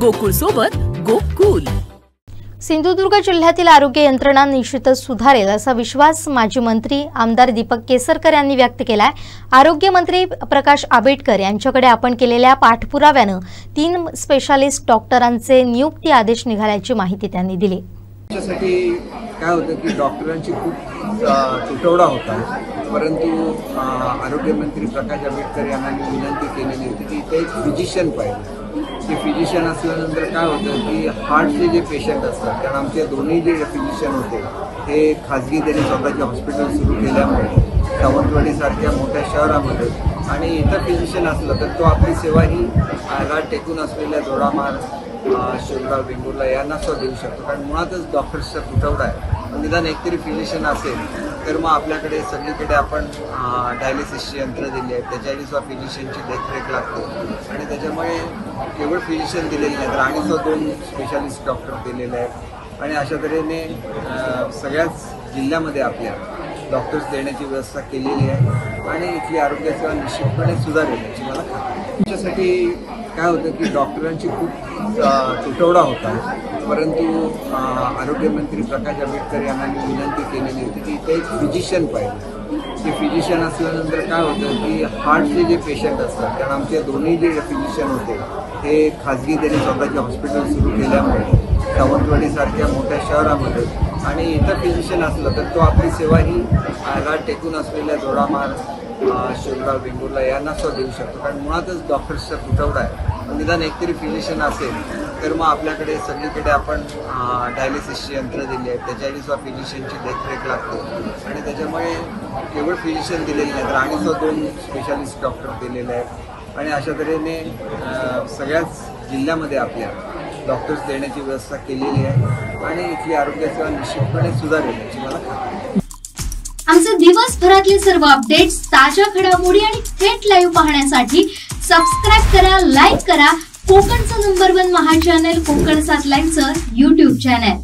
गोकुळ सोबत गोकुल। सिंधुदुर्ग जिल्ह्यातील आरोग्य यंत्रणा निश्चितच सुधारेल असा विश्वास माजी मंत्री आमदार दीपक केसरकर यांनी व्यक्त केलाय। आरोग्य मंत्री प्रकाश आंबेडकर यांच्याकडे आपण केलेल्या पाठपुराव्याने 3 स्पेशालिस्ट डॉक्टरांचे नियुक्ती आदेश निघाल्याची माहिती त्यांनी दिली। त्यासाठी काय होतं की डॉक्टरांची खूप तुटवडा होता, परंतु आरोग्य मंत्री प्रकाश आंबेडकर यांना विनंती केलेली होती की इथे एक फिजिशियन पाहिजे। ते फिजिशियन असल्यानंतर काय होतं की हार्टचे जे पेशंट असतात, कारण आमचे दोन्ही जे फिजिशियन होते ते खाजगी त्यांनी स्वतःचे हॉस्पिटल सुरू केल्यामुळे सावंतवाडीसारख्या मोठ्या शहरामध्ये आणि इतर फिजिशियन असलं तर तो आपली सेवा ही घाट टेकून असलेल्या दोडामार्ग, शिवगाव, वेंगुर्ला यांना सुद्धा देऊ शकतो, कारण मुळातच डॉक्टर्सचा तुटवडा आहे। निदान एकतरी फिजिशियन असेल तर मग आपल्याकडे सगळीकडे आपण डायलिसिसची यंत्र दिली आहेत, त्याच्यासाठी सुद्धा फिजिशियनची देखरेख लागते आणि त्याच्यामुळे केवळ फिजिशियन दिलेले नाहीत तर आणि सुद्धा 2 स्पेशालिस्ट डॉक्टर दिलेले आहेत आणि अशा तऱ्हेने सगळ्याच जिल्ह्यामध्ये आपल्या डॉक्टर्स देण्याची व्यवस्था केलेली आहे आणि इथली आरोग्यसेवा निश्चितपणे सुधारेल याची मला खात्री आहे। त्याच्यासाठी काय होतं की डॉक्टरांची खूप तुटवडा होता, परंतु आरोग्य मंत्री प्रकाश आंबेडकर यांना विनंती केलेली होती की इथे एक फिजिशियन पाहिजे। ते फिजिशियन असल्यानंतर काय होतं की हार्टचे जे पेशंट असतात, कारण आमचे दोन्ही जे फिजिशियन होते ते खाजगी त्यांनी स्वतःचे हॉस्पिटल सुरू केल्यामुळे सावंतवाडीसारख्या मोठ्या शहरामध्ये आणि इतर फिजिशियन असलं तर तो आपली सेवा ही घाट टेकून असलेल्या दोडामार्ग, शिवगाव, वेंगुर्ला यांना सुद्धा देऊ शकतो, कारण मुळातच डॉक्टर्सचा तुटवडा आहे। निदान एकतरी फिजिशियन असेल तर मग आपल्याकडे सगळीकडे आपण डायलिसिसची यंत्र दिली आहेत, त्याच्यासाठी सुद्धा फिजिशियनची देखरेख लागते आणि त्याच्यामुळे केवळ फिजिशियन दिलेले नाहीत तर आणि सुद्धा 2 स्पेशालिस्ट डॉक्टर दिलेले आहेत आणि अशा तऱ्हेने सगळ्याच जिल्ह्यामध्ये आपल्या डॉक्टर्स देण्याची व्यवस्था केलेली आहे आणि इथली आरोग्यसेवा निश्चितपणे सुधारेल याची मला खात्री आहे। आमचे दिवसभरातले सर्व अपडेट्स, ताज्या घडामोडी आणि थेट लाईव्ह पाहण्यासाठी सबस्क्राइब करा, लाईक करा कोकणचं नंबर 1 महा चॅनल कोकण 7 लाईव्हचं YouTube चॅनल।